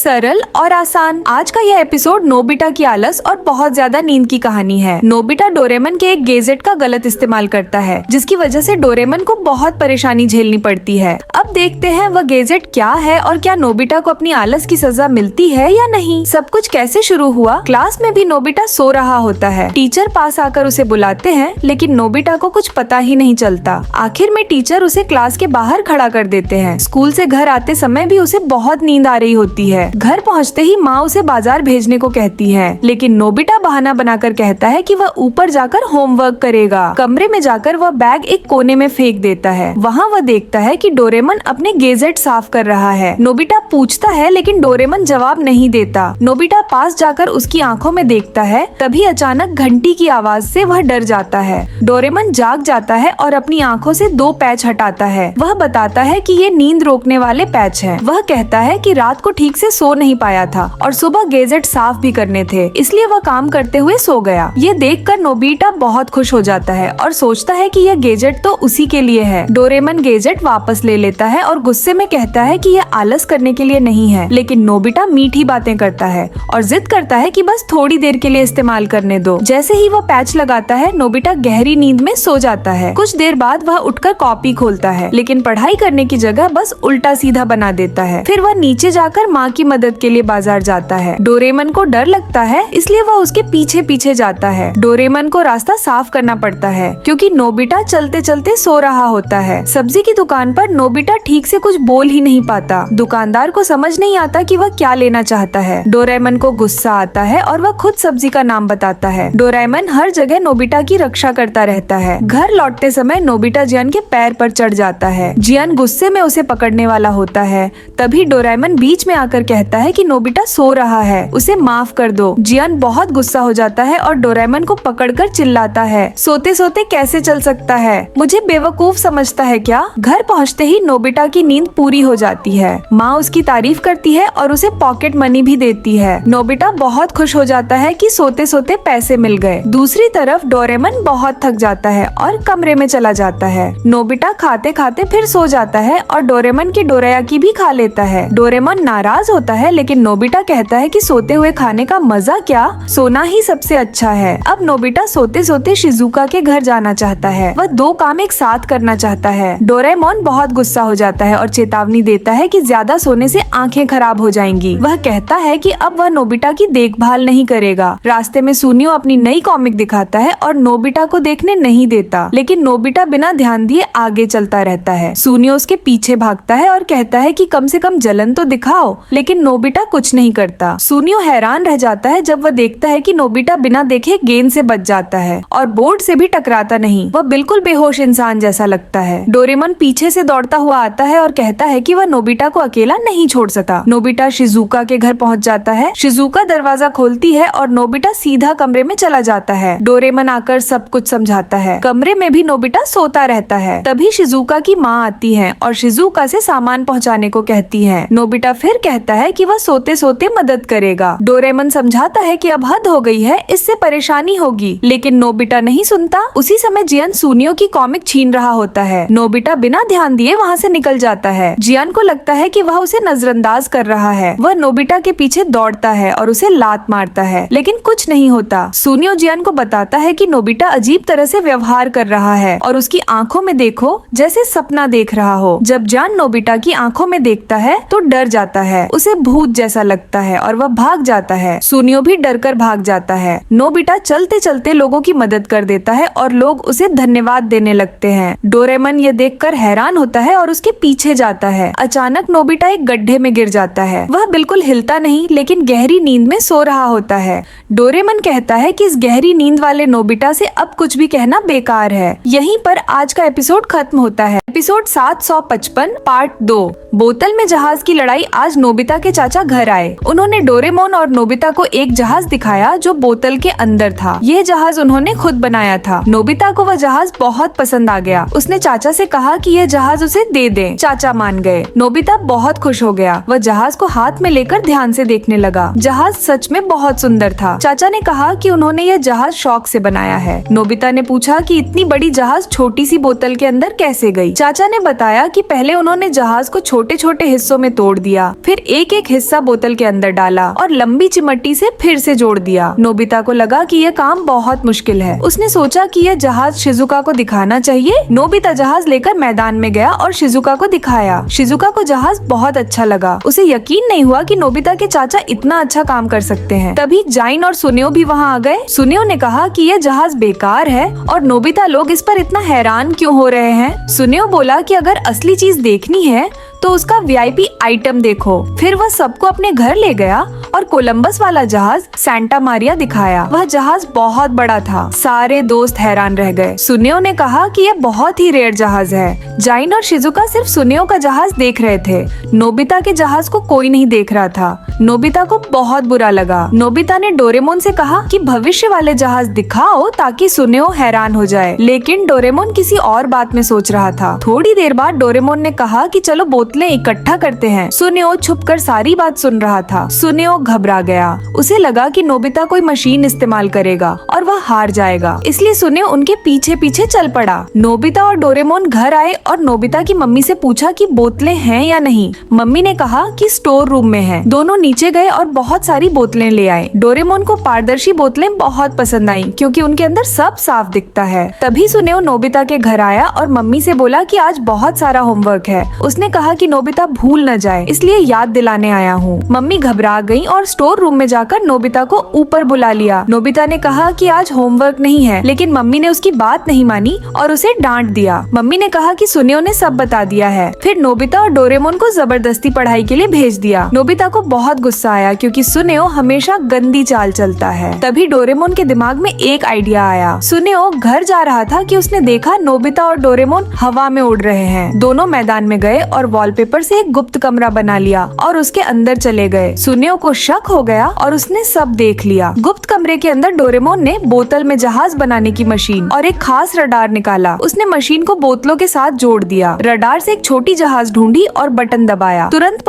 सरल और आसान। आज का यह एपिसोड नोबिता की आलस और बहुत ज्यादा नींद की कहानी है। नोबिता डोरेमन के एक गैजेट का गलत इस्तेमाल करता है, जिसकी वजह से डोरेमन को बहुत परेशानी झेलनी पड़ती है। अब देखते हैं वह गैजेट क्या है और क्या नोबिता को अपनी आलस की सजा मिलती है या नहीं। सब कुछ कैसे शुरू हुआ। क्लास में भी नोबिता सो रहा होता है। टीचर पास आकर उसे बुलाते हैं, लेकिन नोबिता को कुछ पता ही नहीं चलता। आखिर में टीचर उसे क्लास के बाहर खड़ा कर देते हैं। स्कूल से घर आते समय भी उसे बहुत नींद आ रही होती है। घर पहुंचते ही माँ उसे बाजार भेजने को कहती है, लेकिन नोबिता बहाना बनाकर कहता है कि वह ऊपर जाकर होमवर्क करेगा। कमरे में जाकर वह बैग एक कोने में फेंक देता है। वहाँ वह देखता है कि डोरेमन अपने गैजेट साफ कर रहा है। नोबिता पूछता है, लेकिन डोरेमन जवाब नहीं देता। नोबिता पास जाकर उसकी आंखों में देखता है, तभी अचानक घंटी की आवाज से वह डर जाता है। डोरेमन जाग जाता है और अपनी आंखों से 2 पैच हटाता है। वह बताता है कि ये नींद रोकने वाले पैच हैं। वह कहता है कि रात को ठीक से सो नहीं पाया था और सुबह गैजेट साफ भी करने थे, इसलिए वह काम करते हुए सो गया। ये देखकर नोबिता बहुत खुश हो जाता है और सोचता है कि यह गैजेट तो उसी के लिए है। डोरेमन गैजेट वापस ले लेता है और गुस्से में कहता है कि यह आलस करने के लिए नहीं है, लेकिन नोबिता मीठी बातें करता है और जिद करता है कि बस थोड़ी देर के लिए इस्तेमाल करने दो। जैसे ही वह पैच लगाता है, नोबिता गहरी नींद में सो जाता है। कुछ देर बाद वह उठकर कॉपी खोलता है, लेकिन पढ़ाई करने की जगह बस उल्टा सीधा बना देता है। फिर वह नीचे जाकर माँ की मदद के लिए बाजार जाता है। डोरेमन को डर लगता है, इसलिए वह उसके पीछे पीछे जाता है। डोरेमन को रास्ता साफ करना पड़ता है, क्योंकि नोबिता चलते चलते सो रहा होता है। सब्जी की दुकान पर नोबिता ठीक से कुछ बोल ही नहीं पाता। दुकानदार को समझ नहीं आता कि वह क्या लेना चाहता है। डोरेमन को गुस्सा आता है और वह खुद सब्जी का नाम बताता है। डोरेमन हर जगह नोबिता की रक्षा करता रहता है। घर लौटते समय नोबिता जियान के पैर पर चढ़ जाता है। जियान गुस्से में उसे पकड़ने वाला होता है। तभी डोरेमन बीच में आकर कहता है कि नोबिता सो रहा है, उसे माफ कर दो। जियान बहुत गुस्सा हो जाता है और डोरेमन को पकड़कर चिल्लाता है, सोते सोते कैसे चल सकता है, मुझे बेवकूफ समझता है क्या। घर पहुंचते ही नोबिता की नींद पूरी हो जाती है। माँ उसकी तारीफ करती है और उसे पॉकेट मनी भी देती है। नोबिता बहुत खुश हो जाता है कि सोते सोते पैसे मिल गए। दूसरी तरफ डोरेमन बहुत थक जाता है और कमरे में चला जाता है। नोबिता खाते खाते फिर सो जाता है और डोरेमन की डोरायाकी भी खा लेता है। डोरेमन नाराज होता है, लेकिन नोबिता कहता है कि सोते हुए खाने का मजा क्या, सोना ही सबसे अच्छा है। अब नोबिता सोते सोते शिजुका के घर जाना चाहता है। वह 2 काम एक साथ करना चाहता है। डोरेमोन बहुत गुस्सा हो जाता है और चेतावनी देता है कि ज्यादा सोने से आंखें खराब हो जाएंगी। वह कहता है कि अब वह नोबिता की देखभाल नहीं करेगा। रास्ते में सुनियो अपनी नई कॉमिक दिखाता है और नोबिता को देखने नहीं देता, लेकिन नोबिता बिना ध्यान दिए आगे चलता रहता है। सुनियो उसके पीछे भागता है और कहता है कि कम से कम जलन तो दिखाओ, लेकिन नोबिता कुछ नहीं करता। सुनियो हैरान रह जाता है जब वह देखता है कि नोबिता बिना देखे गेंद से बच जाता है और बोर्ड से भी टकराता नहीं। वह बिल्कुल बेहोश इंसान जैसा लगता है। डोरेमन पीछे से दौड़ता हुआ आता है और कहता है कि वह नोबिता को अकेला नहीं छोड़ सकता। नोबिता शिजुका के घर पहुंच जाता है। शिजुका दरवाजा खोलती है और नोबिता सीधा कमरे में चला जाता है। डोरेमन आकर सब कुछ समझाता है। कमरे में भी नोबिता सोता रहता है। तभी शिजुका की माँ आती है और शिजुका से सामान पहुंचाने को कहती है। नोबिता फिर कहता है कि वह सोते सोते मदद करेगा। डोरेमन समझाता है कि अब हद हो गई है, इससे परेशानी होगी, लेकिन नोबिता नहीं सुनता। उसी समय जियान सुनियो की कॉमिक छीन रहा होता है। नोबिता बिना ध्यान दिए वहाँ से निकल जाता है। जियान को लगता है कि वह उसे नजरअंदाज कर रहा है। वह नोबिता के पीछे दौड़ता है और उसे लात मारता है, लेकिन कुछ नहीं होता। सुनियो जियान को बताता है कि नोबिता अजीब तरह से व्यवहार कर रहा है और उसकी आंखों में देखो जैसे सपना देख रहा हो। जब जियान नोबिता की आंखों में देखता है तो डर जाता है। उसे भूत जैसा लगता है और वह भाग जाता है। सुनियो भी डरकर भाग जाता है। नोबिता चलते चलते लोगों की मदद कर देता है और लोग उसे धन्यवाद देने लगते हैं। डोरेमन ये देखकर हैरान होता है और उसके पीछे जाता है। अचानक नोबिता एक गड्ढे में गिर जाता है। वह बिल्कुल हिलता नहीं, लेकिन गहरी नींद में सो रहा होता है। डोरेमन कहता है कि इस गहरी नींद वाले नोबिता से अब कुछ भी कहना बेकार है। यहीं पर आज का एपिसोड खत्म होता है। Episode 755 part 2। बोतल में जहाज की लड़ाई। आज नोबिता के चाचा घर आए। उन्होंने डोरेमोन और नोबिता को एक जहाज दिखाया जो बोतल के अंदर था। ये जहाज उन्होंने खुद बनाया था। नोबिता को वह जहाज बहुत पसंद आ गया। उसने चाचा से कहा कि यह जहाज उसे दे दें। चाचा मान गए। नोबिता बहुत खुश हो गया। वह जहाज को हाथ में लेकर ध्यान से देखने लगा। जहाज सच में बहुत सुंदर था। चाचा ने कहा कि उन्होंने यह जहाज शौक से बनाया है। नोबिता ने पूछा कि इतनी बड़ी जहाज छोटी सी बोतल के अंदर कैसे गई। चाचा ने बताया कि पहले उन्होंने जहाज को छोटे छोटे हिस्सों में तोड़ दिया, फिर एक एक हिस्सा बोतल के अंदर डाला और लंबी चिमटी से फिर से जोड़ दिया। नोबिता को लगा कि यह काम बहुत मुश्किल है। उसने सोचा कि यह जहाज शिजुका को दिखाना चाहिए। नोबिता जहाज लेकर मैदान में गया और शिजुका को दिखाया। शिजुका को जहाज बहुत अच्छा लगा। उसे यकीन नहीं हुआ कि नोबिता के चाचा इतना अच्छा काम कर सकते हैं। तभी जाइन और सुनियो भी वहाँ आ गए। सुनियो ने कहा कि यह जहाज बेकार है और नोबिता लोग इस पर इतना हैरान क्यों हो रहे हैं। सुनियो बोला कि अगर असली चीज देखनी है तो उसका वीआईपी आइटम देखो। फिर वह सबको अपने घर ले गया और कोलंबस वाला जहाज सैंटा मारिया दिखाया। वह जहाज बहुत बड़ा था। सारे दोस्त हैरान रह गए। सुनियो ने कहा कि यह बहुत ही रेयर जहाज है। जाइन और शिजुका सिर्फ सुनियो का जहाज देख रहे थे। नोबिता के जहाज को कोई नहीं देख रहा था। नोबिता को बहुत बुरा लगा। नोबिता ने डोरेमोन से कहा कि भविष्य वाले जहाज दिखाओ ताकि सुनियो हैरान हो जाए। लेकिन डोरेमोन किसी और बात में सोच रहा था। थोड़ी देर बाद डोरेमोन ने कहा कि चलो बोतलें इकट्ठा करते हैं। सुनियो छुपकर सारी बात सुन रहा था। सुनियो घबरा गया। उसे लगा कि नोबिता कोई मशीन इस्तेमाल करेगा और वह हार जाएगा। इसलिए सुनियो उनके पीछे पीछे चल पड़ा। नोबिता और डोरेमोन घर आए और नोबिता की मम्मी से पूछा कि बोतलें हैं या नहीं। मम्मी ने कहा कि स्टोर रूम में है। दोनों नीचे गए और बहुत सारी बोतलें ले आए। डोरेमोन को पारदर्शी बोतलें बहुत पसंद आई क्योंकि उनके अंदर सब साफ दिखता है। तभी सुनियो नोबिता के घर आया और मम्मी से बोला कि आज बहुत सारा होमवर्क है। उसने कहा कि नोबिता भूल न जाए, इसलिए याद दिलाने आया हूँ। मम्मी घबरा गई और स्टोर रूम में जाकर नोबिता को ऊपर बुला लिया। नोबिता ने कहा कि आज होमवर्क नहीं है, लेकिन मम्मी ने उसकी बात नहीं मानी और उसे डांट दिया। मम्मी ने कहा कि सुनियो ने सब बता दिया है। फिर नोबिता और डोरेमोन को जबरदस्ती पढ़ाई के लिए भेज दिया। नोबिता को बहुत गुस्सा आया क्योंकि सुनियो हमेशा गंदी चाल चलता है। तभी डोरेमोन के दिमाग में एक आइडिया आया। सुनियो घर जा रहा था कि उसने देखा नोबिता और डोरेमोन हवा में उड़ रहे हैं। दोनों मैदान में गए और वॉलपेपर से एक गुप्त कमरा बना लिया और उसके अंदर चले गए। सुनियो को शक हो गया और उसने सब देख लिया। गुप्त कमरे के अंदर डोरेमोन ने बोतल में जहाज बनाने की मशीन और एक खास रडार निकाला। उसने मशीन को बोतलों के साथ जोड़ दिया। रडार से एक छोटी जहाज ढूंढी और बटन दबाया। तुरंत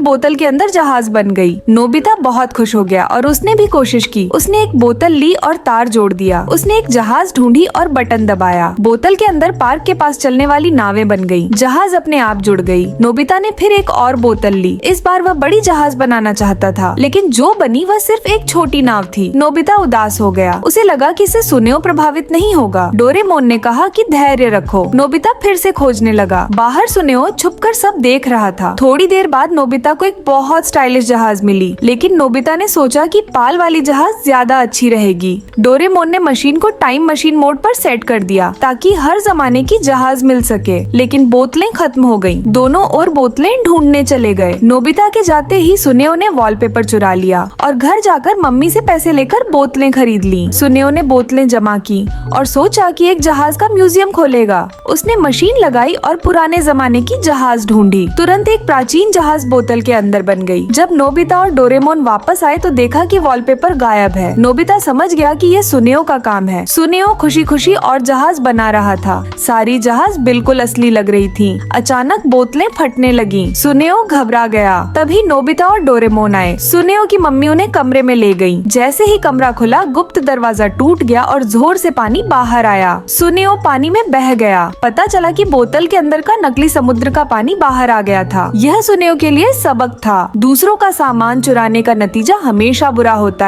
बोतल के अंदर जहाज बन गई। नोबिता बहुत खुश हो गया और उसने भी कोशिश की। उसने एक बोतल ली और तार जोड़ दिया। उसने एक जहाज ढूंढी और बटन दबाया। बोतल के अंदर पार्क के पास चलने वाली नावें बन गई। जहाज अपने आप जुड़ गई। नोबिता ने फिर एक और बोतल ली। इस बार वह बड़ी जहाज बनाना चाहता था, लेकिन जो बनी वह सिर्फ एक छोटी नाव थी। नोबिता उदास हो गया। उसे लगा कि इससे सुनियो प्रभावित नहीं होगा। डोरेमोन ने कहा कि धैर्य रखो। नोबिता फिर से खोजने लगा। बाहर सुनियो छुपकर सब देख रहा था। थोड़ी देर बाद नोबिता को एक बहुत स्टाइलिश जहाज मिली, लेकिन नोबिता ने सोचा कि पाल वाली जहाज ज्यादा अच्छी रहेगी। डोरेमोन ने मशीन को टाइम मशीन मोड पर सेट कर दिया ताकि हर जमाने की जहाज मिल सके, लेकिन बोतलें खत्म हो गयी। दोनों और बोतलें ढूंढने चले गए। नोबिता के जाते ही सुनियो ने वॉलपेपर चुरा लिया और घर जाकर मम्मी से पैसे लेकर बोतलें खरीद ली। सुनियो ने बोतलें जमा की और सोचा कि एक जहाज का म्यूजियम खोलेगा। उसने मशीन लगाई और पुराने जमाने की जहाज ढूंढी। तुरंत एक प्राचीन जहाज बोतल के अंदर बन गई। जब नोबिता और डोरेमोन वापस आए तो देखा कि वॉलपेपर गायब है। नोबिता समझ गया कि यह सुनियो का काम है। सुनियो खुशी खुशी और जहाज बना रहा था। सारी जहाज बिल्कुल असली लग रही थी। अचानक बोतलें फटने लगी। सुनियो घबरा गया। तभी नोबिता और डोरेमोन आए। सुनियो की मम्मी उन्हें कमरे में ले गई। जैसे ही कमरा खुला, गुप्त दरवाजा टूट गया और जोर से पानी बाहर आया। सुनियो पानी में बह गया। पता चला कि बोतल के अंदर का नकली समुद्र का पानी बाहर आ गया था। यह सुनियो के लिए सबक था। दूसरों का सामान चुराने का नतीजा हमेशा बुरा होता है।